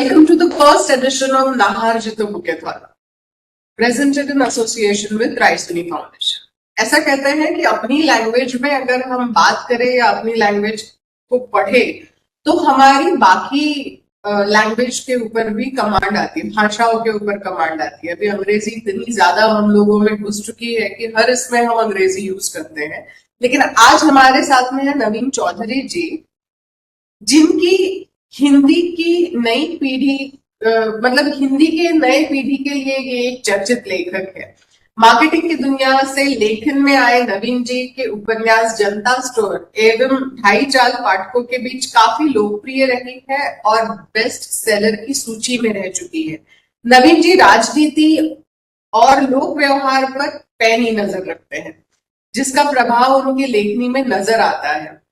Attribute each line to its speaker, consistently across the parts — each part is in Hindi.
Speaker 1: Welcome to the first edition of Naharjito Bukethwala, presented in association with Raisuni Foundation. ऐसा कहते हैं कि अपनी लैंग्वेज में अगर हम बात करें या अपनी लैंग्वेज को पढ़े तो हमारी बाकी लैंग्वेज के ऊपर भी कमांड आती है, भाषाओं के ऊपर कमांड आती है। अभी अंग्रेजी इतनी ज्यादा हम लोगों में घुस चुकी है कि हर इसमें हम अंग्रेजी यूज करते हैं। लेकिन आज हमारे साथ में है नवीन चौधरी जी, जिनकी हिंदी की नई पीढ़ी मतलब हिंदी के नए पीढ़ी के लिए ये एक चर्चित लेखक है। मार्केटिंग की दुनिया से लेखन में आए नवीन जी के उपन्यास जनता स्टोर एवं ढाई चाल पाठकों के बीच काफी लोकप्रिय रही है और बेस्ट सेलर की सूची में रह चुकी है। नवीन जी राजनीति और लोक व्यवहार पर पैनी नजर रखते हैं, जिसका प्रभाव उनकी लेखनी में नजर आता है।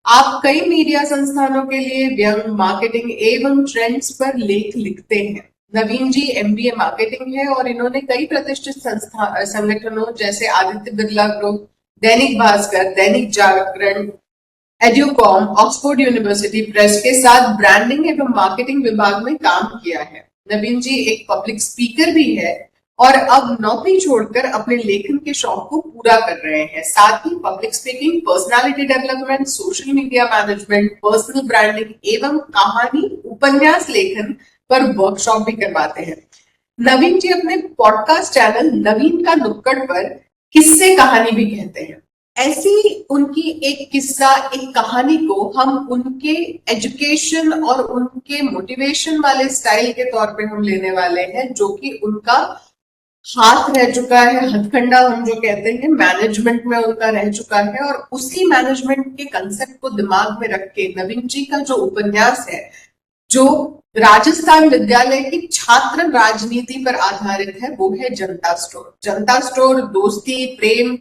Speaker 1: आप कई मीडिया संस्थानों के लिए व्यंग, मार्केटिंग एवं ट्रेंड्स पर लेख लिखते हैं। नवीन जी MBA मार्केटिंग है और इन्होंने कई प्रतिष्ठित संगठनों जैसे Aditya Birla group, Dainik Bhaskar, Dainik Jagran, Educom, Oxford university press के साथ ब्रांडिंग एवं मार्केटिंग विभाग में काम किया है। नवीन जी एक पब्लिक स्पीकर भी है और अब नौकरी छोड़कर अपने लेखन के शौक को पूरा कर रहे हैं। साथ ही public speaking, personality development, social media management, personal branding एवं कहानी उपन्यास लेखन पर वर्कशॉप भी करवाते हैं। नवीन जी अपने पॉडकास्ट चैनल नवीन का नुक्कड़ पर किस्से कहानी भी कहते हैं। ऐसी उनकी एक किस्सा, एक कहानी को हम उनके एजुकेशन और उनके मोटिवेशन वाले स्टाइल के तौर पे हम लेने वाले हैं, जो कि उनका हाथ रह चुका है, हथकंडा हम जो कहते हैं, मैनेजमेंट में उनका रह चुका है। और उसी मैनेजमेंट के कंसेप्ट को दिमाग में रख के नवीन जी का जो उपन्यास है, जो राजस्थान विद्यालय की छात्र राजनीति पर आधारित है, वो है जनता स्टोर। जनता स्टोर दोस्ती, प्रेम,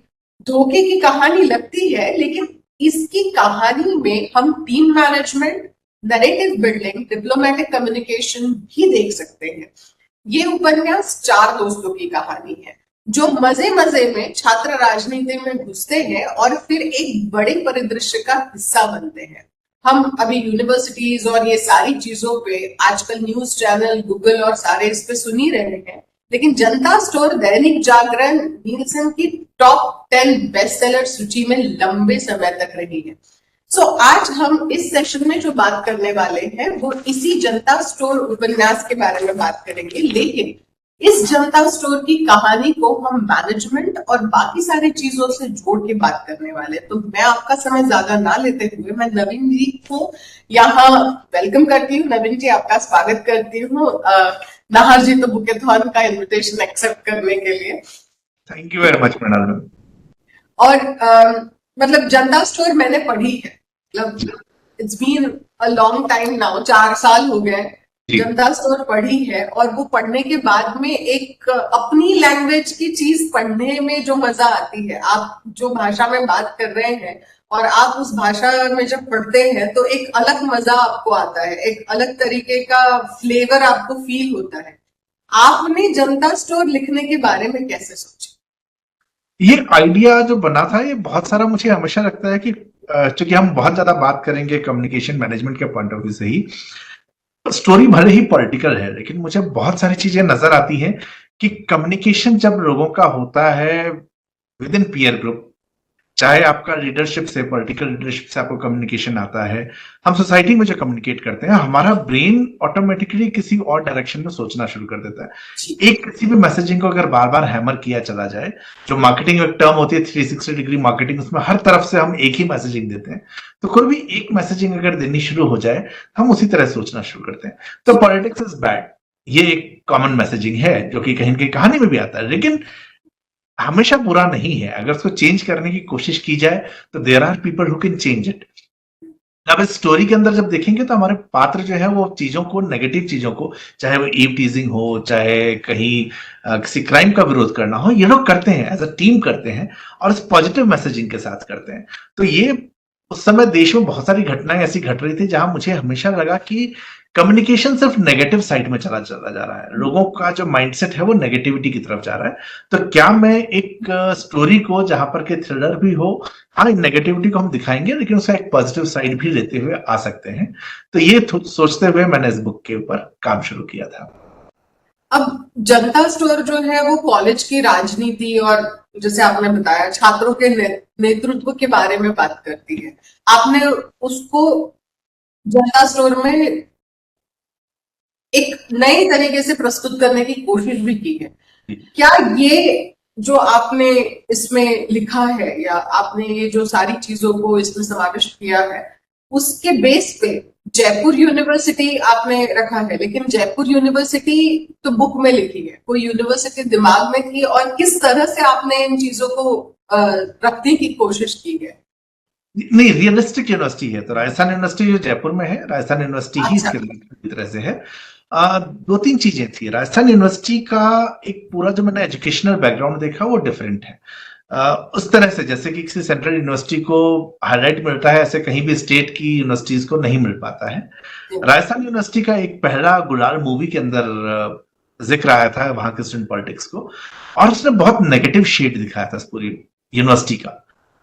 Speaker 1: धोखे की कहानी लगती है, लेकिन इसकी कहानी में हम team management, narrative building, diplomatic communication भी देख सकते हैं। ये उपन्यास 4 दोस्तों की कहानी है जो मजे मजे में छात्र राजनीति में घुसते हैं और फिर एक बड़े परिदृश्य का हिस्सा बनते हैं। हम अभी यूनिवर्सिटीज और ये सारी चीजों पे आजकल न्यूज चैनल, गूगल और सारे इस पे सुन ही रहे हैं, लेकिन जनता स्टोर दैनिक जागरण नीलसन की टॉप 10 बेस्ट सेलर सूची में लंबे समय तक रही है। आज हम इस सेशन में जो बात करने वाले हैं वो इसी जनता स्टोर उपन्यास के बारे में बात करेंगे, लेकिन इस जनता स्टोर की कहानी को हम मैनेजमेंट और बाकी सारी चीजों से जोड़ के बात करने वाले। तो मैं आपका समय ज्यादा ना लेते हुए मैं नवीन जी को यहाँ वेलकम करती हूँ। नवीन जी, आपका स्वागत करती हूँ नाहरजीतो बुकेथॉन का इन्विटेशन एक्सेप्ट करने के लिए।
Speaker 2: Thank you very much Mrinal.
Speaker 1: और मतलब जनता स्टोर मैंने पढ़ी है, मतलब it's been a long time now, 4 साल हो गए जनता स्टोर पढ़ी है। और वो पढ़ने के बाद में एक अपनी लैंग्वेज की चीज पढ़ने में जो मजा आती है, आप जो भाषा में बात कर रहे हैं और आप उस भाषा में जब पढ़ते हैं तो एक अलग मजा आपको आता है, एक अलग तरीके का फ्लेवर आपको फील होता है। आपने जनता स्टोर लिखने के बारे में कैसे सोचा?
Speaker 2: ये आइडिया जो बना था, ये बहुत सारा मुझे हमेशा लगता है कि चूंकि हम बहुत ज्यादा बात करेंगे कम्युनिकेशन मैनेजमेंट के पॉइंट ऑफ व्यू से ही, स्टोरी भले ही पॉलिटिकल है, लेकिन मुझे बहुत सारी चीजें नजर आती हैं कि कम्युनिकेशन जब लोगों का होता है विद इन पीयर ग्रुप, चाहे आपका लीडरशिप से, पॉलिटिकल लीडरशिप से आपको कम्युनिकेशन आता है, हम सोसाइटी में जो कम्युनिकेट करते हैं, हमारा ब्रेन ऑटोमेटिकली किसी और डायरेक्शन में सोचना शुरू कर देता है। एक किसी भी मैसेजिंग को अगर बार बार हैमर किया चला जाए, जो मार्केटिंग एक टर्म होती है 360 डिग्री मार्केटिंग, उसमें हर तरफ से हम एक ही मैसेजिंग देते हैं, तो कोई भी एक मैसेजिंग अगर देनी शुरू हो जाए, हम उसी तरह सोचना शुरू करते हैं। तो पॉलिटिक्स इज बैड, ये एक कॉमन मैसेजिंग है जो कि कहीं न कहीं कहानी में भी आता है, लेकिन हमेशा बुरा नहीं है। अगर उसको चेंज करने की कोशिश की जाए तो there are people who can change it. अब इस स्टोरी के अंदर जब देखेंगे तो हमारे पात्र जो है वो चीजों को, नेगेटिव चीजों को, चाहे वो ईव टीजिंग हो, चाहे कहीं किसी क्राइम का विरोध करना हो, ये लोग करते हैं, एज अ टीम करते हैं और इस पॉजिटिव मैसेजिंग के साथ करते हैं। तो ये उस समय देश में बहुत सारी घटनाएं ऐसी घट रही थी जहां मुझे हमेशा लगा कि कम्युनिकेशन सिर्फ नेगेटिव साइड में चला चला जा रहा है, लोगों का जो माइंडसेट है वो नेगेटिविटी की तरफ जा रहा है। तो क्या मैं एक स्टोरी को जहां पर के थ्रिलर भी हो, हाँ नेगेटिविटी को हम दिखाएंगे लेकिन उसका एक पॉजिटिव साइड भी लेते हुए आ सकते हैं। तो ये सोचते हुए मैंने इस बुक के ऊपर काम शुरू किया था।
Speaker 1: अब जनता स्टोर जो है वो कॉलेज की राजनीति और जैसे आपने बताया छात्रों के नेतृत्व के बारे में बात करती है। आपने उसको जनता स्टोर में एक नए तरीके से प्रस्तुत करने की कोशिश भी की है। क्या ये जो आपने इसमें लिखा है या आपने ये जो सारी चीजों को इसमें समाविष्ट किया है उसके बेस पे जयपुर यूनिवर्सिटी आपने रखा है, लेकिन जयपुर यूनिवर्सिटी तो बुक में लिखी है, कोई यूनिवर्सिटी दिमाग में थी और किस तरह से आपने इन चीजों को रखने की कोशिश की है?
Speaker 2: नहीं, रियलिस्टिक यूनिवर्सिटी है। तो राजस्थान यूनिवर्सिटी जो जयपुर में है, राजस्थान यूनिवर्सिटी ही
Speaker 1: अच्छा।
Speaker 2: इसके तरह से है। दो तीन चीजें थी। राजस्थान यूनिवर्सिटी का एक पूरा जो मैंने एजुकेशनल बैकग्राउंड देखा वो डिफरेंट है। उस तरह से जैसे कि किसी सेंट्रल यूनिवर्सिटी को हाईलाइट मिलता है, ऐसे कहीं भी स्टेट की यूनिवर्सिटीज को नहीं मिल पाता है। राजस्थान यूनिवर्सिटी का एक पहला गुलाल मूवी के अंदर जिक्र आया था वहां के स्टूडेंट पॉलिटिक्स को, और उसने बहुत नेगेटिव शेड दिखाया था इस पूरी यूनिवर्सिटी का।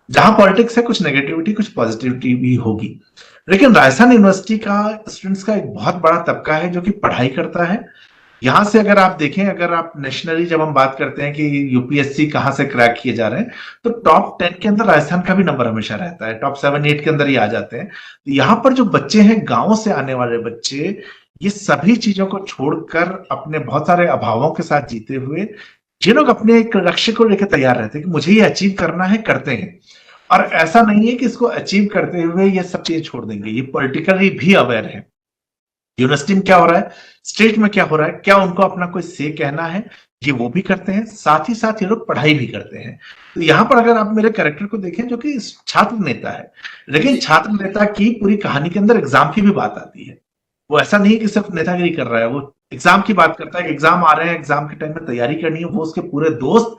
Speaker 2: जहां पॉलिटिक्स है कुछ नेगेटिविटी कुछ पॉजिटिविटी भी होगी, लेकिन राजस्थान यूनिवर्सिटी का स्टूडेंट्स का एक बहुत बड़ा तबका है जो कि पढ़ाई करता है। यहां से अगर आप देखें, अगर आप नेशनली जब हम बात करते हैं कि यूपीएससी कहां से क्रैक किए जा रहे हैं, तो टॉप 10 के अंदर राजस्थान का भी नंबर हमेशा रहता है, टॉप 7-8 के अंदर ही आ जाते हैं। तो यहाँ पर जो बच्चे हैं, गांव से आने वाले बच्चे, ये सभी चीजों को छोड़कर अपने बहुत सारे अभावों के साथ जीते हुए ये लोग अपने एक लक्ष्य को लेकर तैयार रहते हैं कि मुझे ये अचीव करना है, करते हैं। और ऐसा नहीं है कि इसको अचीव करते हुए ये सब चीजें छोड़ देंगे, ये पॉलिटिकली भी अवेयर है यूनिवर्सिटी में क्या हो रहा है, स्टेट में क्या हो रहा है, क्या उनको अपना कोई से कहना है, ये वो भी करते हैं। साथ ही साथ ये लोग पढ़ाई भी करते हैं। तो यहां पर अगर आप मेरे कैरेक्टर को देखें जो कि छात्र नेता है, लेकिन छात्र नेता की पूरी कहानी के अंदर एग्जाम की भी बात आती है। वो ऐसा नहीं कि सिर्फ नेतागिरी कर रहा है, वो एग्जाम की बात करता है। एग्जाम आ रहे हैं, एग्जाम के टाइम में तैयारी करनी है, वो उसके पूरे दोस्त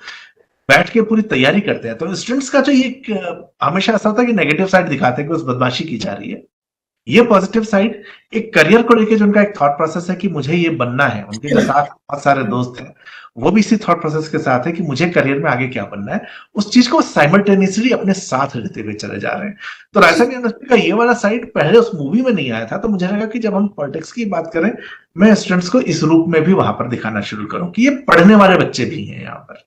Speaker 2: बैठ के पूरी तैयारी करते हैं। तो स्टूडेंट्स का जो ये हमेशा ऐसा होता है कि नेगेटिव साइड दिखाते हैं कि उस बदमाशी की जा रही है। ये पॉजिटिव साइड एक करियर को लेकर जो उनका एक थॉट प्रोसेस है कि मुझे ये बनना है, उनके जो साथ बहुत सारे दोस्त हैं वो भी इसी थॉट प्रोसेस के साथ है कि मुझे करियर में आगे क्या बनना है, उस चीज को साइमल्टेनियसली अपने साथ लेते हुए चले जा रहे हैं। तो राजस्थान यूनिवर्सिटी का ये वाला साइड पहले उस मूवी में नहीं आया था, तो मुझे लगा कि जब हम पॉलिटिक्स की बात करें, मैं स्टूडेंट्स को इस रूप में भी वहां पर दिखाना शुरू करूं कि ये पढ़ने वाले बच्चे भी हैं यहाँ पर।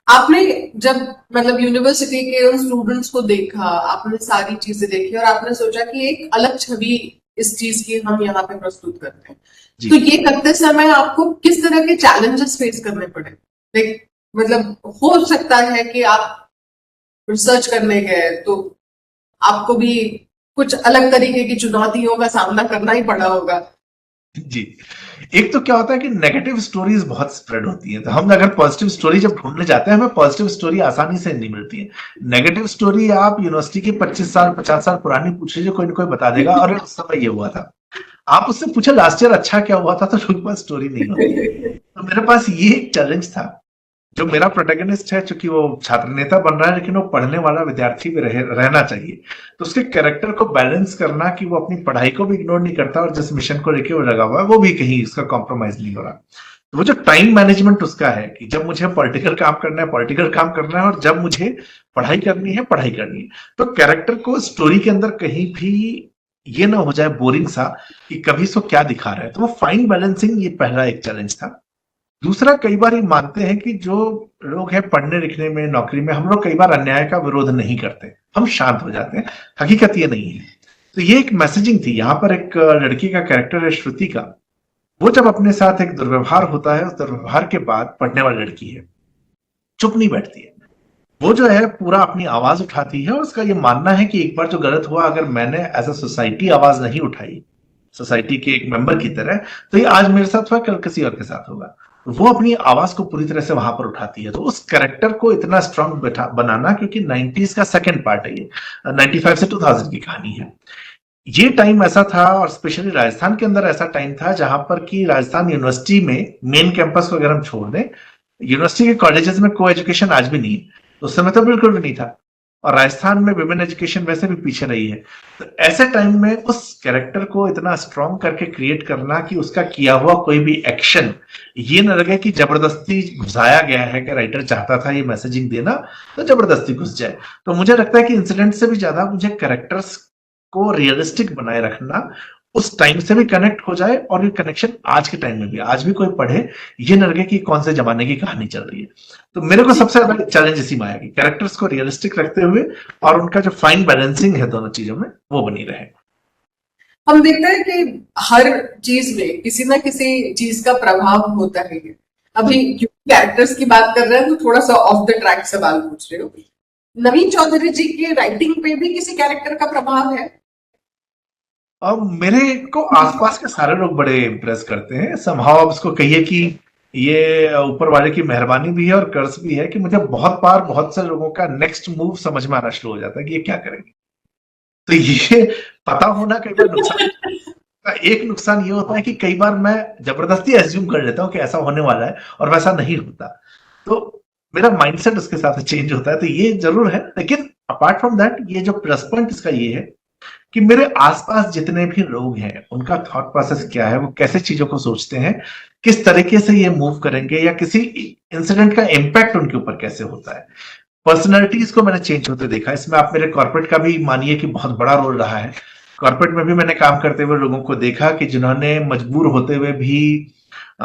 Speaker 1: आपने जब मतलब यूनिवर्सिटी के उन स्टूडेंट्स को देखा, आपने सारी चीजें देखी और आपने सोचा कि एक अलग छवि इस चीज की हम यहाँ पे प्रस्तुत करते हैं, तो ये करते समय आपको किस तरह के चैलेंजेस फेस करने पड़े? लाइक मतलब हो सकता है कि आप रिसर्च करने गए तो आपको भी कुछ अलग तरीके की चुनौतियों का सामना करना ही पड़ा होगा।
Speaker 2: जी, एक तो क्या होता है कि नेगेटिव स्टोरीज बहुत स्प्रेड होती है, तो हम अगर पॉजिटिव स्टोरी जब ढूंढने जाते हैं, हमें पॉजिटिव स्टोरी आसानी से नहीं मिलती है। नेगेटिव स्टोरी आप यूनिवर्सिटी की 25 साल 50 साल पुरानी पूछ लीजिए, कोई ना कोई बता देगा और उस समय ये हुआ था। आप उससे पूछे लास्ट ईयर अच्छा क्या हुआ था, तो लोगों के पास स्टोरी नहीं होती। तो मेरे पास ये एक चैलेंज था। जो मेरा प्रोटैगनिस्ट है, चूंकि वो छात्र नेता बन रहा है लेकिन वो पढ़ने वाला विद्यार्थी भी रहना चाहिए, तो उसके कैरेक्टर को बैलेंस करना कि वो अपनी पढ़ाई को भी इग्नोर नहीं करता और जिस मिशन को लेके वो लगा हुआ है वो भी कहीं उसका कॉम्प्रोमाइज नहीं हो रहा। तो वो जो टाइम मैनेजमेंट उसका है कि जब मुझे पॉलिटिकल काम करना है पॉलिटिकल काम करना है, और जब मुझे पढ़ाई करनी है पढ़ाई करनी है, तो कैरेक्टर को स्टोरी के अंदर कहीं भी ये ना हो जाए बोरिंग सा कि कभी सो क्या दिखा रहा है। तो वो फाइन बैलेंसिंग ये पहला एक चैलेंज था। दूसरा, कई बार ये मानते हैं कि जो लोग हैं पढ़ने लिखने में, नौकरी में, हम लोग कई बार अन्याय का विरोध नहीं करते, हम शांत हो जाते हैं। हकीकत ये नहीं है। तो ये एक मैसेजिंग थी। यहाँ पर एक लड़की का कैरेक्टर है श्रुति का, वो जब अपने साथ एक दुर्व्यवहार होता है, उस दुर्व्यवहार के बाद पढ़ने वाली लड़की है, चुप नहीं बैठती है, वो जो है पूरा अपनी आवाज उठाती है। और उसका ये मानना है कि एक बार जो गलत हुआ, अगर मैंने एज अ सोसाइटी आवाज नहीं उठाई, सोसाइटी के एक मेंबर की तरह, तो ये आज मेरे साथ हुआ, कल किसी और के साथ होगा। वो अपनी आवाज को पूरी तरह से वहां पर उठाती है। तो उस कैरेक्टर को इतना स्ट्रांग बनाना, क्योंकि 90s का सेकंड पार्ट है ये, 95 से 2000 की कहानी है। ये टाइम ऐसा था, और स्पेशली राजस्थान के अंदर ऐसा टाइम था जहां पर कि राजस्थान यूनिवर्सिटी में मेन कैंपस को अगर हम छोड़ दें, यूनिवर्सिटी के कॉलेजेस में को एजुकेशन आज भी नहीं है, उस समय तो बिल्कुल भी नहीं था। और राजस्थान में विमेन एजुकेशन वैसे भी पीछे रही है। तो ऐसे टाइम में उस कैरेक्टर को इतना स्ट्रॉन्ग करके क्रिएट करना कि उसका किया हुआ कोई भी एक्शन ये न लगे कि जबरदस्ती घुसाया गया है, कि राइटर चाहता था ये मैसेजिंग देना तो जबरदस्ती घुस जाए। तो मुझे लगता है कि इंसिडेंट से भी ज्यादा मुझे कैरेक्टर्स को रियलिस्टिक बनाए रखना, उस टाइम से भी कनेक्ट हो जाए और ये कनेक्शन आज के टाइम में भी, आज भी कोई पढ़े ये न लगे कि कौन से जमाने की कहानी चल रही है। तो मेरे को सबसे ज्यादा चैलेंज इसी में आया कि कैरेक्टर्स को रियलिस्टिक रखते हुए और उनका जो फाइन बैलेंसिंग है दोनों चीजों में वो बनी रहे।
Speaker 1: हम देखते हैं कि हर चीज में किसी ना किसी चीज का प्रभाव होता है। अभी कैरेक्टर्स की बात कर रहे हैं तो थोड़ा सा ऑफ द ट्रैक सवाल पूछ रहे हो, नवीन चौधरी जी के राइटिंग पे भी किसी कैरेक्टर का प्रभाव है?
Speaker 2: अब मेरे को आसपास के सारे लोग बड़े इम्प्रेस करते हैं। समहाउ आप उसको कहिए कि ये ऊपर वाले की मेहरबानी भी है और कर्ज भी है कि मुझे बहुत बार बहुत से लोगों का नेक्स्ट मूव समझ में आना शुरू हो जाता है कि ये क्या करेंगे। तो ये पता होना कई बार नुकसान, एक नुकसान ये होता है कि कई बार मैं जबरदस्ती एज्यूम कर लेता हूँ कि ऐसा होने वाला है और वैसा नहीं होता, तो मेरा माइंडसेट उसके साथ चेंज होता है। तो ये जरूर है, लेकिन अपार्ट फ्रॉम दैट ये जो प्लस पॉइंट इसका ये है कि मेरे आसपास जितने भी लोग हैं उनका थॉट प्रोसेस क्या है, वो कैसे चीजों को सोचते हैं, किस तरीके से ये मूव करेंगे या किसी इंसिडेंट का इम्पैक्ट उनके ऊपर कैसे होता है। पर्सनैलिटीज को मैंने चेंज होते देखा। इसमें आप मेरे कॉर्पोरेट का भी मानिए कि बहुत बड़ा रोल रहा है। कॉर्पोरेट में भी मैंने काम करते हुए लोगों को देखा कि जिन्होंने मजबूर होते हुए भी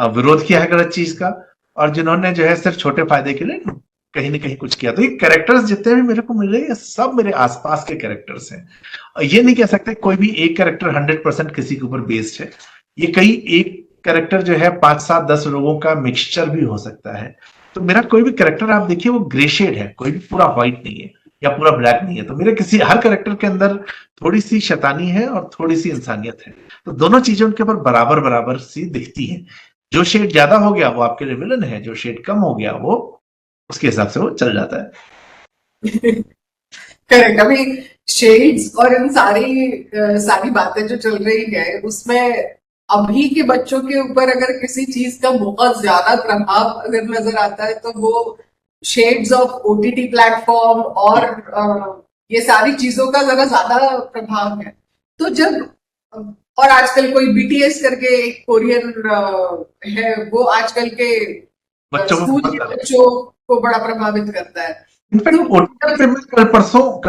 Speaker 2: विरोध किया है गलत चीज का, और जिन्होंने जो है सिर्फ छोटे फायदे के लिए कहीं ना कहीं कुछ किया। तो ये कैरेक्टर्स जितने भी मेरे को मिले ये सब मेरे आसपास के कैरेक्टर्स हैं। ये नहीं कह सकते कोई भी एक कैरेक्टर 100% किसी के ऊपर बेस्ड है। ये कई एक कैरेक्टर जो है 5, 7, 10 लोगों का मिक्सचर भी हो सकता है। तो मेरा कोई भी कैरेक्टर आप देखिए वो ग्रे शेड है, कोई भी पूरा व्हाइट नहीं है या पूरा ब्लैक नहीं है। तो मेरे किसी हर कैरेक्टर के अंदर थोड़ी सी शैतानी है और थोड़ी सी इंसानियत है। तो दोनों चीजें उनके ऊपर बराबर बराबर सी दिखती हैं। जो शेड ज्यादा हो गया वो आपके लिए विलन है, जो शेड कम हो गया वो उसके हिसाब से वो चल जाता है।
Speaker 1: करेक्ट। अभी शेड्स और इन सारी बातें जो चल रही है उसमें अभी के बच्चों के ऊपर अगर किसी चीज का बहुत ज्यादा प्रभाव अगर नजर आता है तो वो शेड्स ऑफ ओटीटी प्लेटफॉर्म और ये सारी चीजों का जरा ज्यादा प्रभाव है। तो जब और आजकल कोई बीटीएस करके एक कोरियन है, वो आजकल के स्कूल के बच्चों को बड़ा प्रभावित करता है।
Speaker 2: इनफैक्ट ओटीटी पे मैं कल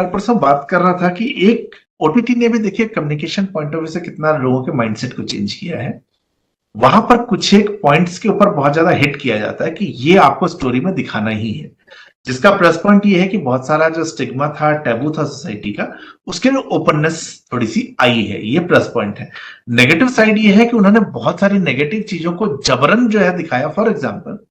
Speaker 2: परसों बात कर रहा था कि एक ओटीटी ने भी देखिए कम्युनिकेशन पॉइंट ऑफ व्यू से कितना लोगों के माइंडसेट को चेंज किया है। वहां पर कुछ एक पॉइंट्स के ऊपर बहुत ज्यादा हिट किया जाता है कि ये आपको स्टोरी में दिखाना ही है, जिसका प्लस पॉइंट ये है कि बहुत सारा जो स्टिग्मा था, टैबू था सोसाइटी का, उसके लिए ओपननेस थोड़ी सी आई है। ये प्लस पॉइंट है। नेगेटिव साइड ये है कि उन्होंने बहुत सारी नेगेटिव चीजों को जबरन जो है दिखाया। फॉर एग्जाम्पल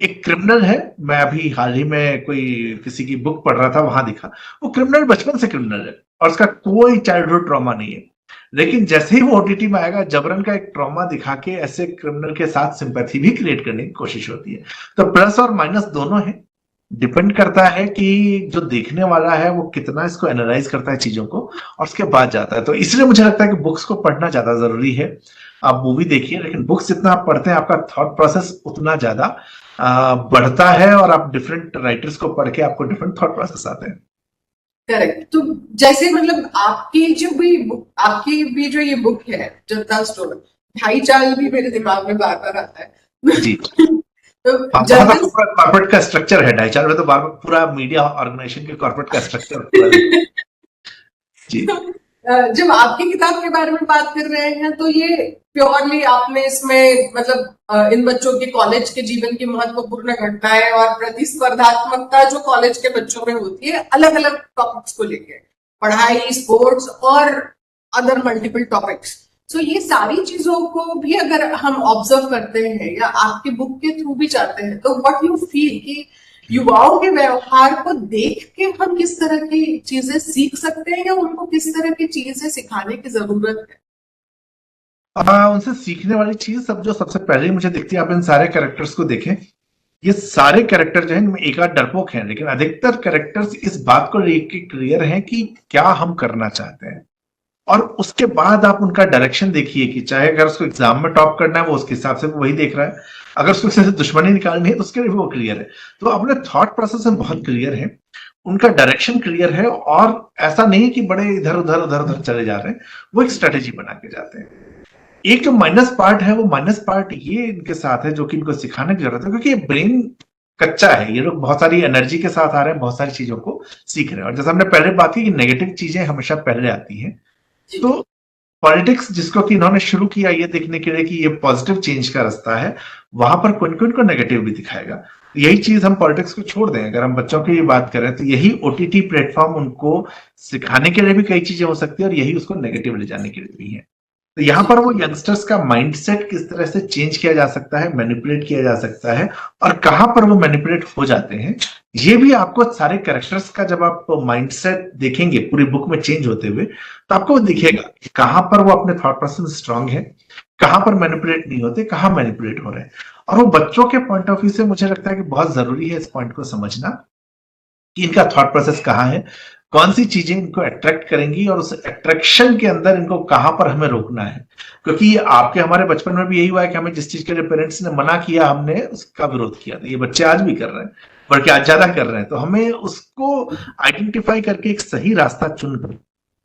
Speaker 2: एक क्रिमिनल है, मैं अभी हाल ही में कोई किसी की बुक पढ़ रहा था, वहां दिखा वो क्रिमिनल बचपन से क्रिमिनल है और उसका कोई चाइल्डहुड ट्रॉमा नहीं है, लेकिन जैसे ही वो ओटीटी में आएगा जबरन का एक ट्रॉमा दिखा के ऐसे क्रिमिनल के साथ सिंपैथी भी क्रिएट करने की कोशिश होती है। तो प्लस और माइनस दोनों है, डिपेंड करता है कि जो देखने वाला है वो कितना इसको एनालाइज करता है चीजों को और उसके बाद जाता है। तो इसलिए मुझे लगता है कि बुक्स को पढ़ना ज्यादा जरूरी है। आप मूवी देखिए, लेकिन बुक्स जितना आप पढ़ते हैं आपका थॉट प्रोसेस उतना ज्यादा बढ़ता है और आप डिफरेंट राइटर्स को पढ़ के आपको डिफरेंट थॉट प्रोसेस आते हैं।
Speaker 1: करेक्ट। तो जैसे मतलब आपकी भी जो ये बुक है जनता स्टोर, ढाई चाल भी मेरे दिमाग में बार बार आता है जी। तो
Speaker 2: कॉर्पोरेट का स्ट्रक्चर है ढाई चाल में, तो बार बार पूरा मीडिया ऑर्गेनाइजेशन के कॉर्पोरेट का स्ट्रक्चर जी।
Speaker 1: जब आपकी किताब के बारे में बात कर रहे हैं तो ये प्योरली आपने इसमें मतलब इन बच्चों के कॉलेज के जीवन की महत्वपूर्ण घटनाएं और प्रतिस्पर्धात्मकता जो कॉलेज के बच्चों में होती है अलग अलग टॉपिक्स को लेके, पढ़ाई, स्पोर्ट्स और अदर मल्टीपल टॉपिक्स, तो ये सारी चीजों को भी अगर हम ऑब्जर्व करते हैं या आपकी बुक के थ्रू भी जाते हैं तो व्हाट यू फील कि युवाओं के व्यवहार को देख के हम किस तरह की चीजें सीख सकते हैं या उनको किस तरह की चीजें सिखाने की जरूरत है?
Speaker 2: उनसे सीखने वाली चीज जो सबसे पहले मुझे दिखती है, आप इन सारे कैरेक्टर्स को देखें, ये सारे कैरेक्टर जो है इनमें एक आध डरपोक हैं, लेकिन अधिकतर कैरेक्टर्स इस बात को लेके क्लियर हैं कि क्या हम करना चाहते हैं। और उसके बाद आप उनका डायरेक्शन देखिए कि चाहे अगर उसको एग्जाम में टॉप करना है वो उसके हिसाब से वही देख रहा है, अगर उसको किसी से दुश्मनी निकालनी है तो उसके लिए वो क्लियर है। तो अपने थॉट प्रोसेस में बहुत क्लियर है। उनका डायरेक्शन क्लियर है और ऐसा नहीं है कि बड़े इधर उधर चले जा रहे हैं, वो एक स्ट्रेटेजी बना के जाते हैं। एक जो माइनस पार्ट है, वो माइनस पार्ट ये इनके साथ है जो कि इनको सिखाने की जरूरत है, क्योंकि ये ब्रेन कच्चा है, ये लोग बहुत सारी एनर्जी के साथ आ रहे हैं, बहुत सारी चीजों को सीख रहे हैं। और जैसे हमने पहले बात की कि नेगेटिव चीजें हमेशा पहले आती हैं, तो पॉलिटिक्स जिसको कि इन्होंने शुरू किया ये देखने के लिए कि ये पॉजिटिव चेंज का रास्ता है, वहां पर कोई को नेगेटिव भी दिखाएगा। यही चीज हम पॉलिटिक्स को छोड़ दें, अगर हम बच्चों की बात करें तो यही ओटीटी प्लेटफॉर्म उनको सिखाने के लिए भी कई चीजें हो सकती है और यही उसको नेगेटिव ले जाने के लिए भी है। तो यहाँ पर वो यंगस्टर्स का माइंडसेट किस तरह से चेंज किया जा सकता है, मैनिपुलेट किया जा सकता है, और कहां पर वो मैनिपुलेट हो जाते हैं, ये भी आपको सारे कैरेक्टर्स का जब आप माइंडसेट देखेंगे पूरी बुक में चेंज होते हुए, तो आपको दिखेगा कि कहां पर वो अपने थॉट प्रोसेस स्ट्रांग है, कहां पर मैनिपुलेट नहीं होते, कहां मैनिपुलेट हो रहे हैं। और वो बच्चों के पॉइंट ऑफ व्यू से मुझे लगता है कि बहुत जरूरी है इस पॉइंट को समझना कि इनका थॉट प्रोसेस कहाँ है, कौन सी चीजें इनको अट्रैक्ट करेंगी और उस अट्रैक्शन के अंदर इनको कहां पर हमें रोकना है। क्योंकि आपके हमारे बचपन में भी यही हुआ है कि हमें जिस चीज के लिए पेरेंट्स ने मना किया हमने उसका विरोध किया था, ये बच्चे आज भी कर रहे हैं, बल्कि आज ज्यादा कर रहे हैं। तो हमें उसको आइडेंटिफाई करके एक सही रास्ता चुनकर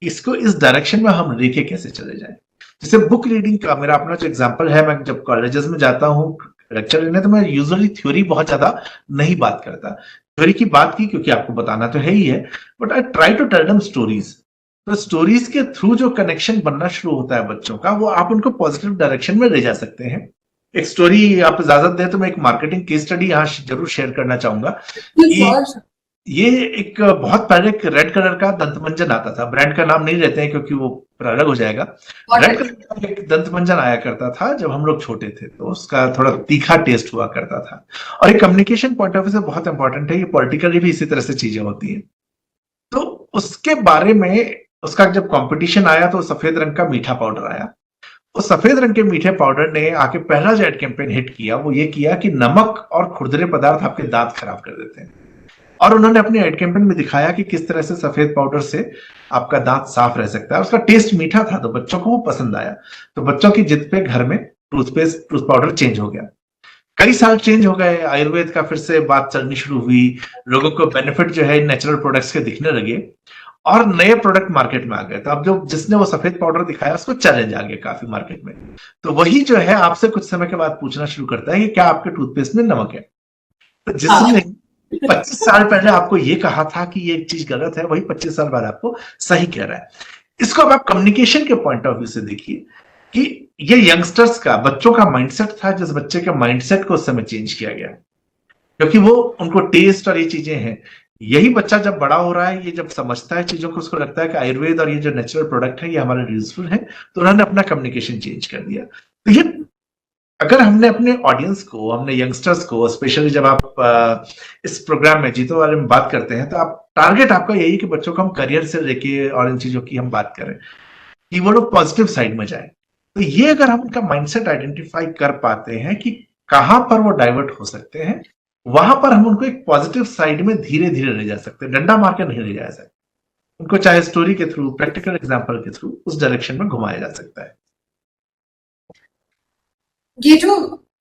Speaker 2: इसको इस डायरेक्शन में हम लेके कैसे चले जाए। जैसे बुक रीडिंग का मेरा अपना जो एग्जाम्पल है, मैं जब कॉलेजेस में जाता हूँ लेक्चर लेने, तो मैं यूजुअली थ्योरी बहुत ज्यादा नहीं बात करता, थ्योरी की बात की क्योंकि आपको बताना तो है ही है, but I try to tell them stories. तो स्टोरीज के थ्रू जो कनेक्शन बनना शुरू होता है बच्चों का, वो आप उनको पॉजिटिव डायरेक्शन में ले जा सकते हैं। एक स्टोरी आप इजाजत दें तो मैं एक मार्केटिंग केस स्टडी यहाँ जरूर शेयर करना चाहूंगा कि ये एक बहुत पहले एक रेड कलर का दंतमंजन आता था, ब्रांड का नाम नहीं लेते हैं क्योंकि वो अलग हो जाएगा। रेड कलर का एक दंतमंजन आया करता था जब हम लोग छोटे थे, तो उसका थोड़ा तीखा टेस्ट हुआ करता था। और एक कम्युनिकेशन पॉइंट ऑफ व्यू से बहुत इंपॉर्टेंट है, ये पॉलिटिकली भी इसी तरह से चीजें होती हैं। तो उसके बारे में उसका जब कंपटीशन आया तो सफेद रंग का मीठा पाउडर आया। उस सफेद रंग के मीठे पाउडर ने आके पहला जो एड कैंपेन हिट किया वो ये किया कि नमक और खुरदरे पदार्थ आपके दांत खराब कर देते हैं। और उन्होंने अपने एड कैंपेन में दिखाया कि किस तरह से सफेद पाउडर से आपका दांत साफ रह सकता है। उसका टेस्ट मीठा था तो बच्चों को वो पसंद आया, तो बच्चों की जिद पे घर में टूथ पाउडर चेंज हो गया। कई साल चेंज हो गए, आयुर्वेद का फिर से बात चलनी शुरू हुई, लोगों को बेनिफिट जो है नेचुरल प्रोडक्ट्स के दिखने लगे और नए प्रोडक्ट मार्केट में आ गए। तो अब जो जिसने वो सफेद पाउडर दिखाया उसको चैलेंज आ गया काफी मार्केट में। तो वही जो है आपसे कुछ समय के बाद पूछना शुरू करता है कि क्या आपके टूथपेस्ट में नमक है। तो जिसने 25 साल पहले आपको ये कहा था कि ये चीज गलत है, वही 25 साल बाद आपको सही कह रहा है। इसको अब आप कम्युनिकेशन के पॉइंट ऑफ व्यू से देखिए कि ये यंगस्टर्स का, बच्चों का माइंडसेट था, जिस बच्चे के माइंडसेट को उस समय चेंज किया गया, क्योंकि वो उनको टेस्ट और ये चीजें हैं। यही बच्चा जब बड़ा हो रहा है, ये जब समझता है चीजों को, उसको लगता है कि आयुर्वेद और ये जो नेचुरल प्रोडक्ट है ये हमारे यूजफुल है, तो उन्होंने अपना कम्युनिकेशन चेंज कर दिया। तो ये अगर हमने अपने ऑडियंस को, हमने यंगस्टर्स को, स्पेशली जब आप इस प्रोग्राम में जीतो वाले में बात करते हैं, तो आप टारगेट आपका यही कि बच्चों को हम करियर से लेके और इन चीजों की हम बात करें कि वो लोग पॉजिटिव साइड में जाए। तो ये अगर हम उनका माइंडसेट आइडेंटिफाई कर पाते हैं कि कहां पर वो डाइवर्ट हो सकते हैं, वहां पर हम उनको एक पॉजिटिव साइड में धीरे धीरे ले जा सकते हैं, डंडा मार के नहीं ले जा सकते। उनको चाहे स्टोरी के थ्रू, प्रैक्टिकल एग्जाम्पल के थ्रू उस डायरेक्शन में घुमाया जा सकता है।
Speaker 1: ये जो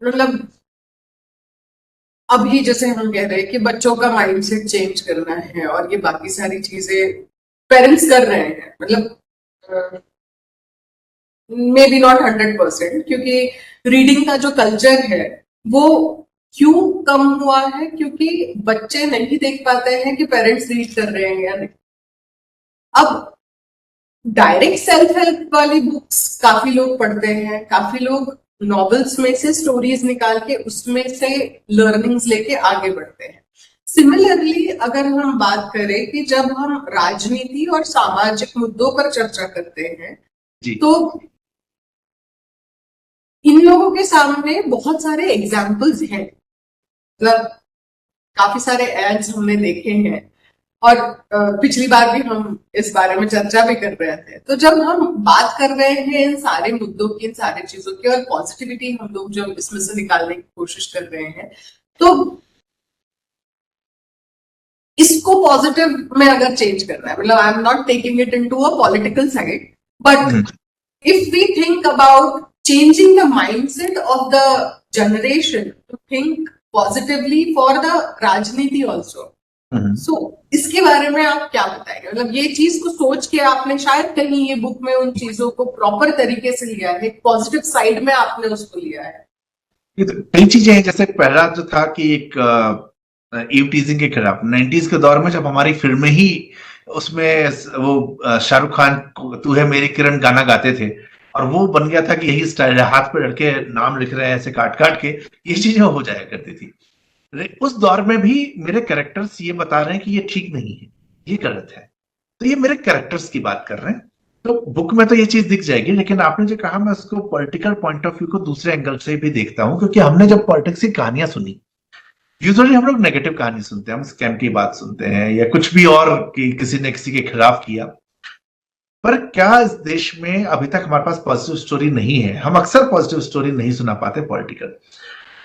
Speaker 1: मतलब अभी जैसे हम कह रहे हैं कि बच्चों का माइंडसेट चेंज करना है और ये बाकी सारी चीजें पेरेंट्स कर रहे हैं, मतलब मे बी नॉट 100%, क्योंकि रीडिंग का जो कल्चर है वो क्यों कम हुआ है, क्योंकि बच्चे नहीं देख पाते हैं कि पेरेंट्स रीड कर रहे हैं या नहीं। अब डायरेक्ट सेल्फ हेल्प वाली बुक्स काफी लोग पढ़ते हैं, काफी लोग नॉवेल्स में से स्टोरीज निकाल के उसमें से लर्निंग्स लेके आगे बढ़ते हैं। सिमिलरली अगर हम बात करें कि जब हम राजनीति और सामाजिक मुद्दों पर चर्चा करते हैं तो इन लोगों के सामने बहुत सारे एग्जाम्पल्स हैं, मतलब काफी सारे एड्स हमने देखे हैं और पिछली बार भी हम इस बारे में चर्चा भी कर रहे थे। तो जब हम बात कर रहे हैं इन सारे मुद्दों की, इन सारी चीजों की, और पॉजिटिविटी हम लोग जब इसमें से निकालने की कोशिश कर रहे हैं, तो इसको पॉजिटिव में अगर चेंज करना है, मतलब I am not taking it into a political side, but if we think about changing the mindset of the generation to think positively for the Rajniti also. सो इसके बारे में आप क्या बताएंगे? मतलब ये चीज को सोच के आपने शायद कहीं ये बुक में उन चीजों को प्रॉपर तरीके से लिया है, पॉजिटिव साइड में आपने उसको लिया है।
Speaker 2: ये तो कई चीजें हैं, जैसे पहला जो था कि एक ईव टीजिंग के खिलाफ 90s के दौर में जब हमारी फिल्में ही उसमें वो शाहरुख खान तू है मेरी किरण गाना गाते थे, और वो बन गया था कि यही स्टाइल है, हाथ पे लड़के नाम लिख रहे हैं ऐसे काट काट के, ये चीजें हो जाया करती थी। उस दौर में भी मेरे कैरेक्टर्स ये बता रहे हैं कि ये ठीक नहीं है, ये गलत है, तो ये मेरे कैरेक्टर्स की बात कर रहे हैं। तो बुक में तो ये चीज दिख जाएगी, लेकिन आपने जो कहा मैं उसको पॉलिटिकल पॉइंट ऑफ व्यू को दूसरे एंगल से भी देखता हूं, क्योंकि हमने जब पॉलिटिक्स की कहानियां सुनी, यूजुअली हम लोग नेगेटिव कहानी सुनते हैं, हम स्कैम की बात सुनते हैं या कुछ भी और कि किसी ने किसी के खिलाफ किया। पर क्या इस देश में अभी तक हमारे पास पॉजिटिव स्टोरी नहीं है? हम अक्सर पॉजिटिव स्टोरी नहीं सुना पाते पॉलिटिकल।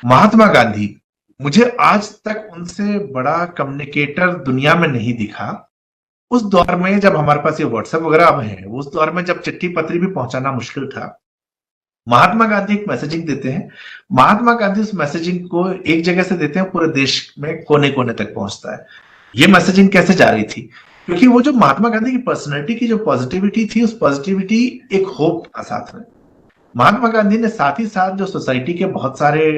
Speaker 2: महात्मा गांधी, मुझे आज तक उनसे बड़ा कम्युनिकेटर दुनिया में नहीं दिखा। उस दौर में जब हमारे पास ये व्हाट्सएप वगैरह अब है, उस दौर में जब चिट्ठी पत्री भी पहुंचाना मुश्किल था, महात्मा गांधी एक मैसेजिंग देते हैं। महात्मा गांधी उस मैसेजिंग को एक जगह से देते हैं, पूरे देश में कोने कोने तक पहुंचता है। ये मैसेजिंग कैसे जा रही थी? क्योंकि वो जो महात्मा गांधी की पर्सनैलिटी की जो पॉजिटिविटी थी, उस पॉजिटिविटी एक होप था साथ में। महात्मा गांधी ने साथ ही साथ जो सोसाइटी के बहुत सारे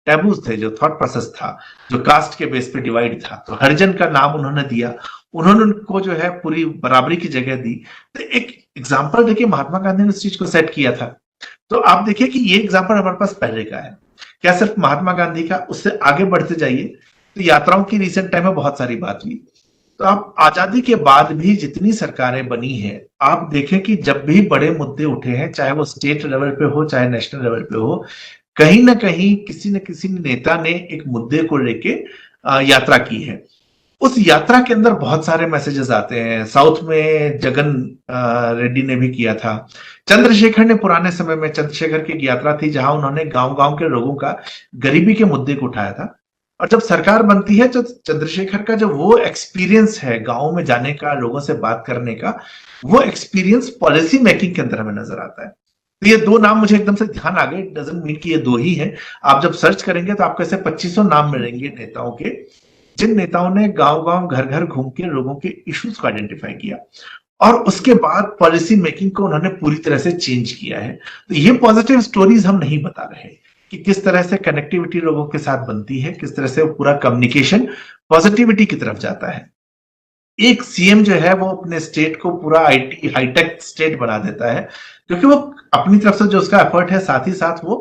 Speaker 2: टैबूज थे, जो थॉट प्रोसेस था, जो कास्ट के बेस पे डिवाइड था, तो हरिजन का नाम उन्होंने दिया, उन्होंने उनको जो है पूरी बराबरी की जगह दी। तो एक एग्जाम्पल देखिए, महात्मा गांधी ने उस चीज को सेट किया था। तो आप देखिए कि ये एग्जाम्पल हमारे पास पहले का है, क्या सिर्फ महात्मा गांधी का? उससे आगे बढ़ते जाइए तो यात्राओं की रिसेंट टाइम में बहुत सारी बात हुई। तो आप आजादी के बाद भी जितनी सरकारें बनी हैं, आप देखें कि जब भी बड़े मुद्दे उठे हैं, चाहे वो स्टेट लेवल पे हो चाहे नेशनल लेवल पे हो, कहीं ना कहीं किसी न किसी नेता ने एक मुद्दे को लेके यात्रा की है। उस यात्रा के अंदर बहुत सारे मैसेजेस आते हैं। साउथ में जगन रेड्डी ने भी किया था, चंद्रशेखर ने पुराने समय में, चंद्रशेखर की एक यात्रा थी जहां उन्होंने गांव गांव के लोगों का गरीबी के मुद्दे को उठाया था। और जब सरकार बनती है, तो चंद्रशेखर का जो वो एक्सपीरियंस है गांव में जाने का, लोगों से बात करने का, वो एक्सपीरियंस पॉलिसी मेकिंग के अंदर हमें नजर आता है। तो ये दो नाम मुझे एकदम से ध्यान आ गए। डजंट मीन कि ये दो ही हैं। आप जब सर्च करेंगे तो आपको ऐसे 2500 नाम मिलेंगे नेताओं के, जिन नेताओं ने गांव गांव घर घर घूम के लोगों के इश्यूज को आइडेंटिफाई किया और उसके बाद पॉलिसी मेकिंग को उन्होंने पूरी तरह से चेंज किया है। तो ये पॉजिटिव स्टोरीज हम नहीं बता रहे कि किस तरह से कनेक्टिविटी लोगों के साथ बनती है, किस तरह से पूरा कम्युनिकेशन पॉजिटिविटी की तरफ जाता है। एक सीएम जो है वो अपने स्टेट को पूरा आईटी हाईटेक स्टेट बना देता है, क्योंकि वो अपनी तरफ से जो उसका एफर्ट है, साथ ही साथ वो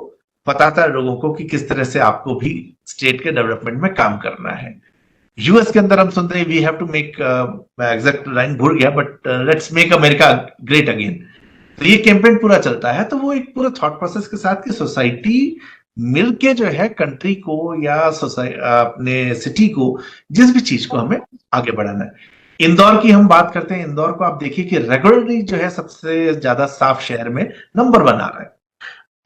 Speaker 2: बताता है लोगों को कि किस तरह से आपको भी स्टेट के डेवलपमेंट में काम करना है। यूएस के अंदर हम सुनते हैं वी हैव टू मेक, मैं एग्जैक्ट लाइन भूल गया, but let's make America great again. तो ये कैंपेन पूरा चलता है। तो वो एक पूरा थॉट प्रोसेस के साथ कि सोसाइटी मिलके जो है कंट्री को या अपने सिटी को, जिस भी चीज को हमें आगे बढ़ाना है। इंदौर की हम बात करते हैं, इंदौर को आप देखिए कि रेगुलरली जो है सबसे ज्यादा साफ शहर में नंबर 1 आ रहा है।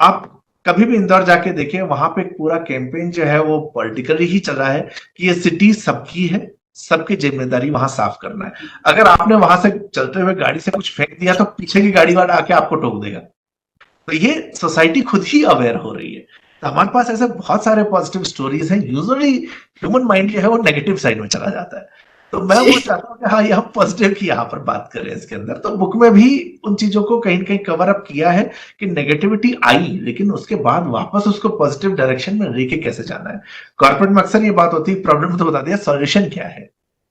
Speaker 2: आप कभी भी इंदौर जाके देखिए, वहां पे पूरा कैंपेन जो है वो पॉलिटिकली ही चल रहा है कि ये सिटी सबकी है, सबकी जिम्मेदारी वहां साफ करना है। अगर आपने वहां से चलते हुए गाड़ी से कुछ फेंक दिया तो पीछे की गाड़ी वाला आके आपको टोक देगा। तो ये सोसाइटी खुद ही अवेयर हो रही है। तो हमारे पास ऐसे बहुत सारे पॉजिटिव स्टोरीज हैं। यूजुअली ह्यूमन माइंड जो है वो नेगेटिव साइड में चला जाता है, तो मैं वो चाहता हूँ कि हाँ, ये हम पॉजिटिव की यहाँ पर बात करें इसके अंदर। तो बुक में भी उन चीजों को कहीं ना कहीं कवर अप किया है कि नेगेटिविटी आई, लेकिन उसके बाद वापस उसको पॉजिटिव डायरेक्शन में लेके कैसे जाना है। कॉर्पोरेट में अक्सर ये बात होती है, प्रॉब्लम तो बता दिया, सॉल्यूशन क्या है,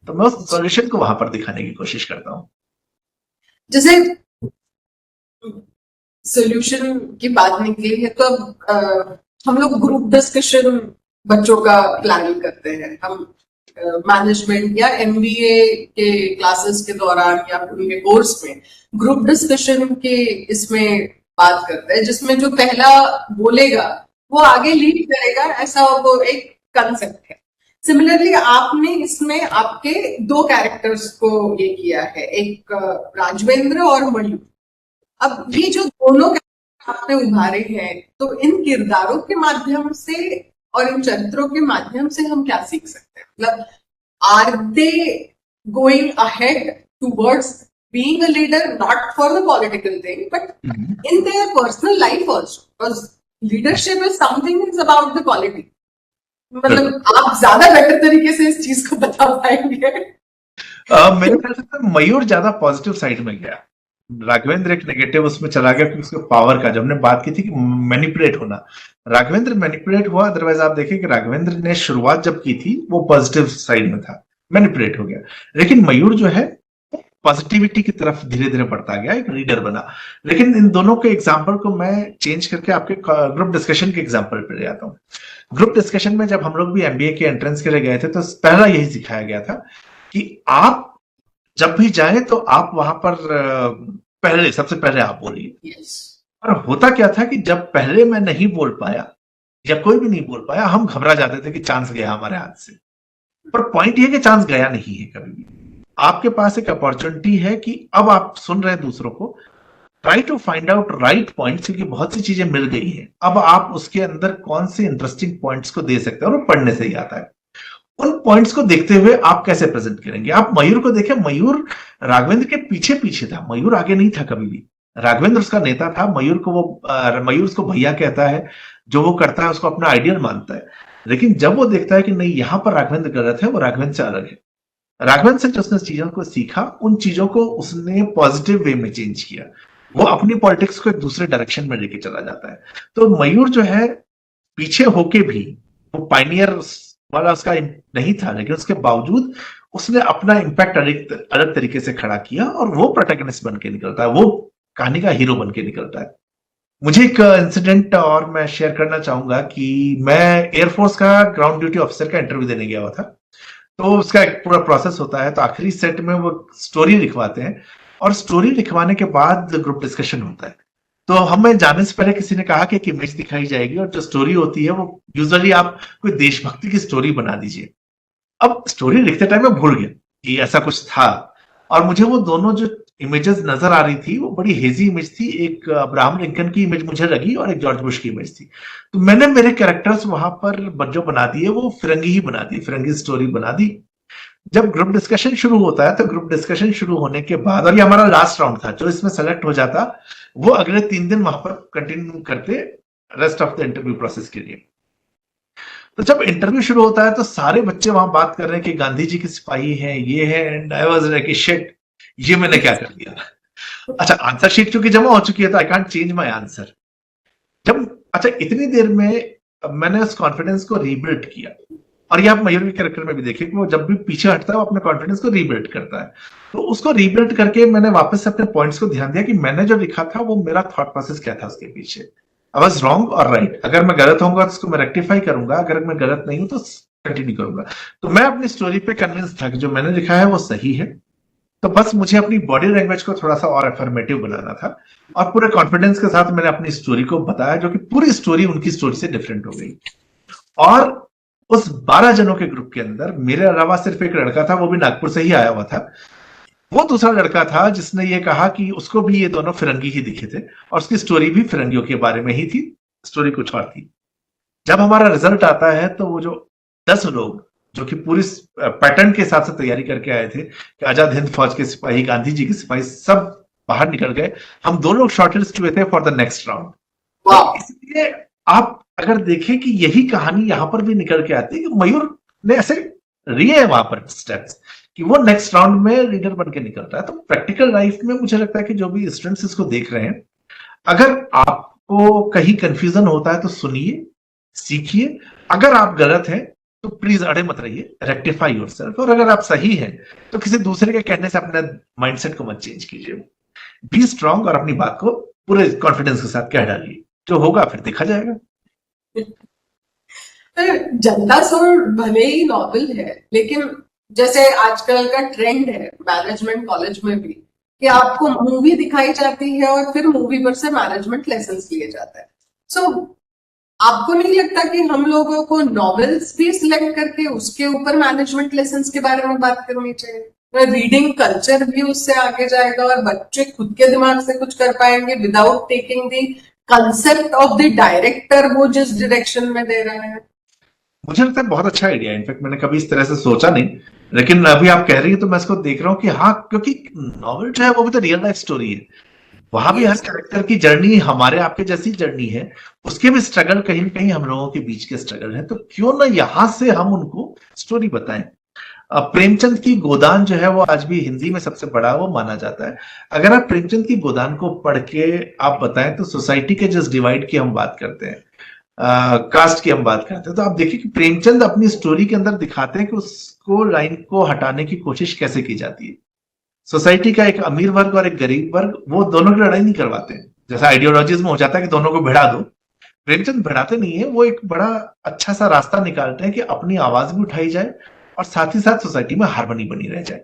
Speaker 2: तो मैं उस सॉल्यूशन को वहां पर दिखाने की कोशिश करता हूँ।
Speaker 1: जैसे सॉल्यूशन की बात निकली है, तो अब हम लोग ग्रुप डिस्कशन बच्चों का प्लानिंग करते हैं। हम मैनेजमेंट या एमबीए के क्लासेस के दौरान या उनके कोर्स में ग्रुप डिस्कशन के इसमें बात करते हैं, जिसमें जो पहला बोलेगा वो आगे लीड करेगा, ऐसा वो एक कंसेप्ट है। सिमिलरली आपने इसमें आपके 2 कैरेक्टर्स को ये किया है, एक राजवेंद्र और मयूर। अब ये जो दोनों आपने उभारे हैं, तो इन किरदारों के माध्यम से और इन चरित्रों के माध्यम से हम क्या सीख सकते हैं? मतलब are they going ahead towards being a leader, not for the political thing but in their personal life also, because leadership is something is about the quality. मतलब आप ज्यादा बेटर तरीके से इस चीज को बता पाएंगे।
Speaker 2: मेरे ख्याल से तो मयूर ज्यादा पॉजिटिव साइड में गया, राघवेंद्र एक नेगेटिव उसमें चला गया, क्योंकि उसके पावर का, जब हमने बात की थी कि मैनिपुलेट होना, राघवेंद्र मैनिपुलेट हुआ। अदरवाइज आप देखें कि राघवेंद्र ने शुरुआत जब की थी वो पॉजिटिव साइड में था, मैनिपुलेट हो गया। लेकिन मयूर जो है पॉजिटिविटी की तरफ धीरे धीरे बढ़ता गया, एक लीडर बना। लेकिन इन दोनों के एग्जाम्पल को मैं चेंज करके आपके ग्रुप डिस्कशन के एग्जाम्पल पे ले आता हूँ। ग्रुप डिस्कशन में जब हम लोग भी एमबीए के एंट्रेंस के लिए गए थे तो पहला यही सिखाया गया था कि आप जब भी जाए तो आप वहां पर पहले, सबसे पहले आप बोलिए। और होता क्या था कि जब पहले मैं नहीं बोल पाया या कोई भी नहीं बोल पाया, हम घबरा जाते थे कि चांस गया हमारे हाथ से। पर पॉइंट ये कि चांस गया नहीं है कभी भी। आपके पास एक अपॉर्चुनिटी है कि अब आप सुन रहे हैं दूसरों को, try to find out right points, क्योंकि बहुत सी चीजें मिल गई हैं। अब आप उसके अंदर कौन से इंटरेस्टिंग पॉइंट्स को दे सकते हैं, और वो पढ़ने से ही आता है। उन पॉइंट्स को देखते हुए आप कैसे प्रेजेंट करेंगे। आप मयूर को देखें, मयूर राघवेंद्र के पीछे पीछे था, मयूर आगे नहीं था कभी भी। राघवेंद्र उसका नेता था, मयूर उसको भैया कहता है, जो वो करता है उसको अपना आइडियल मानता है। लेकिन जब वो देखता है कि नहीं, यहां पर राघवेंद्र गलत है, वो राघवेंद्र से अलग है। राघवेंद्र से जो उसने चीजों को सीखा, उन चीजों को उसने पॉजिटिव वे में चेंज किया। वो अपनी पॉलिटिक्स को एक दूसरे डायरेक्शन में लेके चला जाता है। तो मयूर जो है पीछे होके भी, वो पाइनियर वाला उसका नहीं था, लेकिन उसके बावजूद उसने अपना इम्पैक्ट अलग तरीके से खड़ा किया, और वो प्रोटैगनिस्ट बन के निकलता है, वो कहानी का हीरो बन के निकलता है। मुझे एक इंसिडेंट और मैं शेयर करना चाहूंगा कि मैं एयरफोर्स का ग्राउंड ड्यूटी ऑफिसर का इंटरव्यू देने गया हुआ था। तो उसका एक पूरा प्रोसेस होता है, तो आखिरी सेट में वो स्टोरी लिखवाते हैं, और स्टोरी लिखवाने के बाद ग्रुप डिस्कशन होता है। तो हमें जाने से पहले किसी ने कहा कि एक इमेज दिखाई जाएगी, और जो स्टोरी होती है वो यूजुअली आप कोई देशभक्ति की स्टोरी बना दीजिए। अब स्टोरी लिखते टाइम मैं भूल गया कि ऐसा कुछ था, और मुझे वो दोनों जो इमेजेस नजर आ रही थी वो बड़ी हेजी इमेज थी। एक अब्राहम लिंकन की इमेज मुझे लगी, और एक जॉर्ज बुश की इमेज थी। तो मैंने मेरे कैरेक्टर्स वहां पर जो बना दिए वो फिरंगी ही बना दी, फिरंगी स्टोरी बना दी। जब ग्रुप डिस्कशन शुरू होता है, तो ग्रुप डिस्कशन शुरू होने के बाद, और ये हमारा लास्ट राउंड था, जो इसमें सेलेक्ट हो जाता वो अगले 3 दिन वहां पर कंटिन्यू करते rest of the interview process के लिए। तो जब इंटरव्यू शुरू होता है तो सारे बच्चे वहां बात कर रहे हैं कि गांधी जी के सिपाही हैं, ये है, and I was like shit, ये मैंने क्या कर दिया। अच्छा, आंसर शीट क्योंकि जमा हो चुकी है तो I can't change my answer. जब अच्छा इतनी देर में मैंने उस कॉन्फिडेंस को रीबिल्ड किया, और ये आप मयूर के कैरेक्टर में भी देखिए कि वो जब भी पीछे हटता है वो अपने कॉन्फिडेंस को रीबिल्ड करता है। तो उसको रीबिल्ड करके मैंने वापस से अपने पॉइंट्स को ध्यान दिया कि मैंने जो लिखा था वो मेरा थॉट प्रोसेस क्या था उसके पीछे। आई वाज रॉन्ग और राइट। अगर मैं गलत होऊंगा तो उसको मैं रेक्टिफाई करूंगा, अगर मैं गलत नहीं हूं तो कंटिन्यू करूंगा। तो मैं अपनी स्टोरी पे कन्विंस था कि जो मैंने लिखा है वो सही है। तो बस मुझे अपनी बॉडी लैंग्वेज को थोड़ा सा और अफर्मेटिव बनाना था, और पूरे कॉन्फिडेंस के साथ मैंने अपनी स्टोरी को बताया, जो कि पूरी स्टोरी उनकी स्टोरी से डिफरेंट हो गई। और उस 12 जनों के ग्रुप के अंदर मेरे अलावा सिर्फ एक लड़का था, वो भी नागपुर से ही आया हुआ था। वो दूसरा लड़का था जिसने ये कहा कि उसको भी ये दोनों फिरंगी ही दिखे थे, और उसकी स्टोरी भी फिरंगियों के बारे में ही थी, स्टोरी कुछ और थी। जब हमारा रिजल्ट आता है तो वो जो 10 लोग जो कि पूरी पैटर्न के हिसाब से तैयारी करके आए थे कि आजाद हिंद फौज के सिपाही, गांधी जी के सिपाही, सब बाहर निकल गए। हम 2 लोग शॉर्टलिस्ट हुए थे फॉर द नेक्स्ट राउंड। तो इसलिए आप अगर देखें कि यही कहानी यहां पर भी निकल के आती है कि मयूर ने ऐसे लिए वहां पर स्टेप्स कि वो नेक्स्ट राउंड में लीडर बन के निकलता है। तो प्रैक्टिकल लाइफ में मुझे लगता है कि जो भी स्टूडेंट्स इसको देख रहे हैं, अगर आपको कहीं कंफ्यूजन होता है तो सुनिए, सीखिए। अगर आप गलत हैं तो प्लीज अड़े मत रहिए, रेक्टिफाई योरसेल्फ। और अगर आप सही हैं तो किसी दूसरे के कहने से अपने माइंडसेट को मत चेंज कीजिए। बी स्ट्रांग और अपनी बात को पूरे कॉन्फिडेंस के साथ कह डालिए, जो होगा फिर देखा जाएगा।
Speaker 1: जनता सोल भले ही नॉवल है, लेकिन जैसे आजकल का ट्रेंड है मैनेजमेंट कॉलेज में भी कि आपको मूवी दिखाई जाती है और फिर मूवी पर से मैनेजमेंट लेसन्स लिए जाता है। सो आपको नहीं लगता कि हम लोगों को नॉवेल्स भी सिलेक्ट करके उसके ऊपर मैनेजमेंट लेसन्स के बारे में बात करनी चाहिए? रीडिंग कल्चर भी उससे आगे जाएगा और बच्चे खुद के दिमाग से कुछ कर पाएंगे without taking the concept of the director वो जिस डायरेक्शन में दे रहे हैं।
Speaker 2: मुझे लगता है बहुत अच्छा आइडिया है। इनफैक्ट मैंने कभी इस तरह से सोचा नहीं, लेकिन अभी आप कह रही है तो मैं इसको देख रहा हूँ कि हाँ, क्योंकि नॉवेल जो है वो भी तो रियल लाइफ स्टोरी है। वहां भी हर
Speaker 1: Yes.
Speaker 2: कैरेक्टर की जर्नी हमारे आपके जैसी जर्नी है, उसके भी स्ट्रगल कहीं ना कहीं हम लोगों के बीच के स्ट्रगल है, तो क्यों ना यहां से हम उनको स्टोरी बताएं। प्रेमचंद की गोदान जो है वो आज भी हिंदी में सबसे बड़ा वो माना जाता है। अगर आप प्रेमचंद की गोदान को पढ़ के आप बताएं तो सोसाइटी के जिस डिवाइड की हम बात करते हैं, कास्ट की हम बात करते हैं, तो आप देखिए कि प्रेमचंद अपनी स्टोरी के अंदर दिखाते हैं कि उसको लाइन को हटाने की कोशिश कैसे की जाती है। सोसाइटी का एक अमीर वर्ग और एक गरीब वर्ग, वो दोनों की लड़ाई नहीं करवाते हैं जैसा आइडियोलॉजीज में हो जाता है कि दोनों को भिड़ा दो। प्रेमचंद भिड़ाते नहीं है, वो एक बड़ा अच्छा सा रास्ता निकालते हैं कि अपनी आवाज भी उठाई जाए और साथ ही साथ सोसाइटी में हार्मनी बनी रह जाए।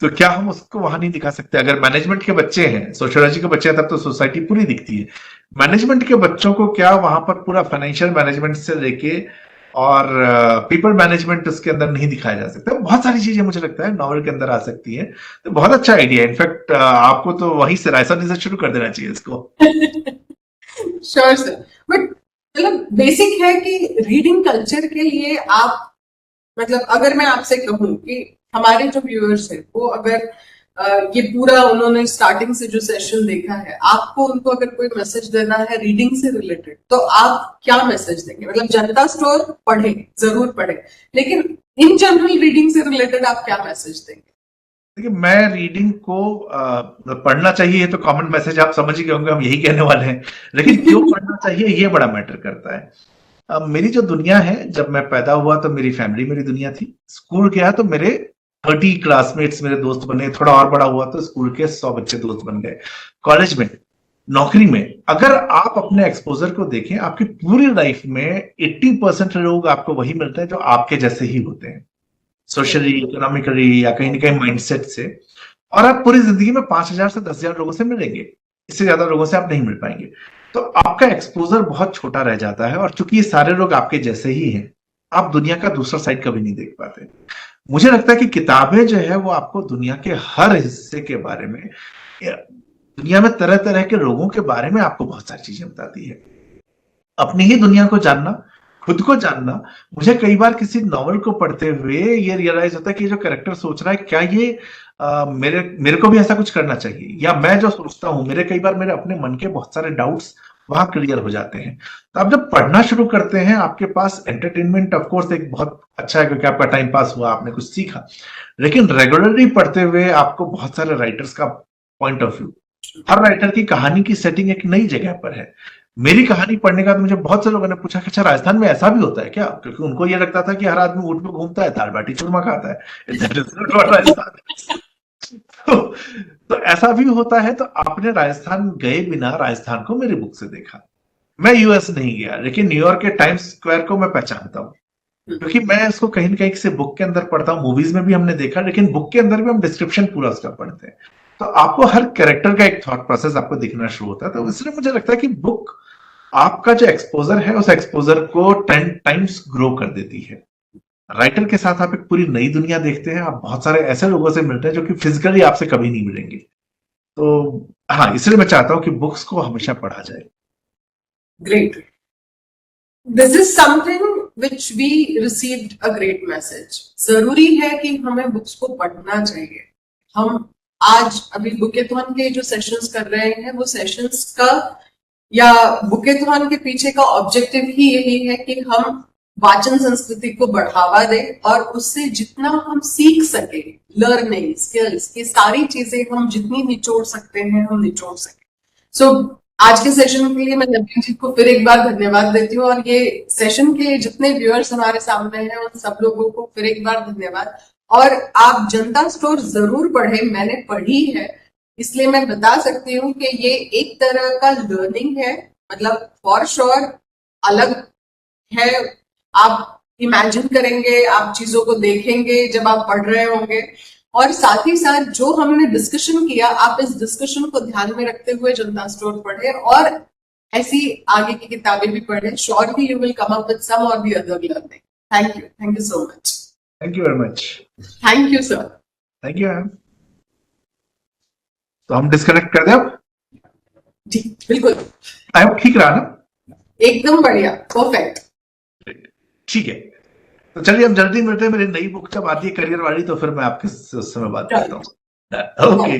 Speaker 2: तो क्या हम उसको वहां नहीं दिखा सकते? अगर मैनेजमेंट के बच्चे हैं, सोशियोलॉजी के बच्चे हैं, तब तो सोसाइटी पूरी दिखती है। मैनेजमेंट के बच्चों को क्या वहां पर पूरा फाइनेंशियल मैनेजमेंट से लेके और पीपल मैनेजमेंट उसके अंदर नहीं दिखाया जा सकता? बहुत सारी चीजें मुझे लगता है नॉवल के अंदर आ सकती है। तो बहुत अच्छा आइडिया है। इनफैक्ट आपको तो वहीं से रायसन से शुरू कर देना चाहिए इसको।
Speaker 1: श्योर सर, बट मतलब बेसिक है कि रीडिंग कल्चर के लिए आप, मतलब अगर मैं आपसे कहूं कि हमारे जो व्यूअर्स हैं वो अगर ये पूरा उन्होंने स्टार्टिंग से जो सेशन देखा है, आपको उनको अगर कोई मैसेज देना है रीडिंग से रिलेटेड, तो आप क्या मैसेज देंगे? मतलब जनता स्टोर पढ़े, जरूर पढ़े, लेकिन इन जनरल रीडिंग से रिलेटेड आप क्या मैसेज देंगे?
Speaker 2: देखिए, मैं रीडिंग को पढ़ना चाहिए, तो कॉमन मैसेज आप समझ ही गए होंगे, हम यही कहने वाले हैं। लेकिन क्यों पढ़ना चाहिए ये बड़ा मैटर करता है। अब मेरी जो दुनिया है, जब मैं पैदा हुआ तो मेरी फैमिली मेरी दुनिया थी। स्कूल गया तो मेरे 30 क्लासमेट्स मेरे दोस्त बने। थोड़ा और बड़ा हुआ तो स्कूल के 100 बच्चे दोस्त बन गए। कॉलेज में, नौकरी में, अगर आप अपने एक्सपोजर को देखें, आपकी पूरी लाइफ में 80% लोग आपको वही मिलते हैं जो आपके जैसे ही होते हैं, सोशली, इकोनॉमिकली या कहीं ना कहीं माइंडसेट से। और आप पूरी जिंदगी में 5,000 से 10,000 लोगों से मिलेंगे, इससे ज्यादा लोगों से आप नहीं मिल पाएंगे। तो आपका एक्सपोजर बहुत छोटा रह जाता है, और चूंकि ये सारे लोग आपके जैसे ही हैं, आप दुनिया का दूसरा साइड कभी नहीं देख पाते। मुझे लगता है कि किताबें जो है वो आपको दुनिया के हर हिस्से के बारे में, दुनिया में तरह तरह के लोगों के बारे में आपको बहुत सारी चीजें बताती है। अपनी ही दुनिया को जानना, खुद को जानना। मुझे कई बार किसी नॉवल को पढ़ते हुए ये रियलाइज होता है कि जो कैरेक्टर सोच रहा है, क्या ये मेरे मेरे को भी ऐसा कुछ करना चाहिए, या मैं जो सोचता हूं, मेरे कई बार मेरे अपने मन के बहुत सारे डाउट्स वहां क्लियर हो जाते हैं। तो आप जब पढ़ना शुरू करते हैं, आपके पास एंटरटेनमेंट ऑफ कोर्स एक बहुत अच्छा है, क्योंकि आपका टाइम पास हुआ, आपने कुछ सीखा। लेकिन रेगुलरली पढ़ते हुए आपको बहुत सारे राइटर्स का point of view, her writer की कहानी की सेटिंग एक नई जगह पर है। मेरी कहानी पढ़ने का तो मुझे बहुत से लोगों ने पूछा कि अच्छा, राजस्थान में ऐसा भी होता है क्या? क्योंकि उनको ये लगता था कि हर आदमी ऊँट पे घूमता है, दाल बाटी चूरमा खाता है। That is not what Rajasthan. तो, तो ऐसा भी होता है। तो आपने राजस्थान गए बिना राजस्थान को मेरी बुक से देखा। मैं यूएस नहीं गया, लेकिन न्यूयॉर्क के टाइम्स स्क्वायर को मैं पहचानता हूँ, क्योंकि मैं इसको कहीं ना कहीं से बुक के अंदर पढ़ता हूँ। मूवीज में भी हमने देखा, लेकिन बुक के अंदर भी हम डिस्क्रिप्शन पूरा उसका पढ़ते हैं। तो आपको हर कैरेक्टर का एक थॉट प्रोसेस आपको दिखना शुरू होता है। तो इसलिए मुझे लगता है कि बुक आपका जो एक्सपोजर है, उस एक्सपोजर को 10 टाइम्स ग्रो कर देती है। राइटर के साथ आप एक पूरी नई दुनिया देखते हैं। आप बहुत सारे ऐसे लोगों से मिलते हैं जो कि फिजिकली आपसे कभी नहीं मिलेंगे। तो हाँ, इसलिए मैं चाहता हूं कि बुक्स को हमेशा पढ़ा जाए।
Speaker 1: Great, this is something which we received a great message. जरूरी है कि हमें बुक्स को पढ़ना चाहिए। हम आज अभी बुकेथॉन के जो सेशंस कर रहे हैं, वो सेशंस का या बुकेथॉन के पीछे का ऑब्जेक्टिव ही यही है कि हम वाचन संस्कृति को बढ़ावा दें, और उससे जितना हम सीख सके, लर्निंग स्किल्स की सारी चीजें हम जितनी निचोड़ सकते हैं हम निचोड़ सके। सो आज के सेशन के लिए मैं नवीन जी को फिर एक बार धन्यवाद देती हूँ, और ये सेशन के लिए जितने व्यूअर्स हमारे सामने हैं उन सब लोगों को फिर एक बार धन्यवाद। और आप जनता स्टोर जरूर पढ़ें, मैंने पढ़ी है, इसलिए मैं बता सकती हूँ कि ये एक तरह का लर्निंग है, मतलब फॉर श्योर अलग है। आप इमेजिन करेंगे, आप चीजों को देखेंगे जब आप पढ़ रहे होंगे, और साथ ही साथ जो हमने डिस्कशन किया, आप इस डिस्कशन को ध्यान में रखते हुए जनता स्टोर पढ़े और ऐसी आगे की किताबें भी पढ़े। Surely you will come up with some or the other learning. Thank you so much.
Speaker 2: Thank you very much.
Speaker 1: Thank you sir.
Speaker 2: Thank you ma'am. तो हम डिस्कनेक्ट कर दें अब?
Speaker 1: जी बिल्कुल,
Speaker 2: आई होप ठीक रहा ना?
Speaker 1: एकदम बढ़िया, परफेक्ट।
Speaker 2: ठीक है, तो चलिए हम जल्दी मिलते हैं। मेरी नई बुक जब आती है करियर वाली, तो फिर मैं आपके समय बात करता हूँ। ओके।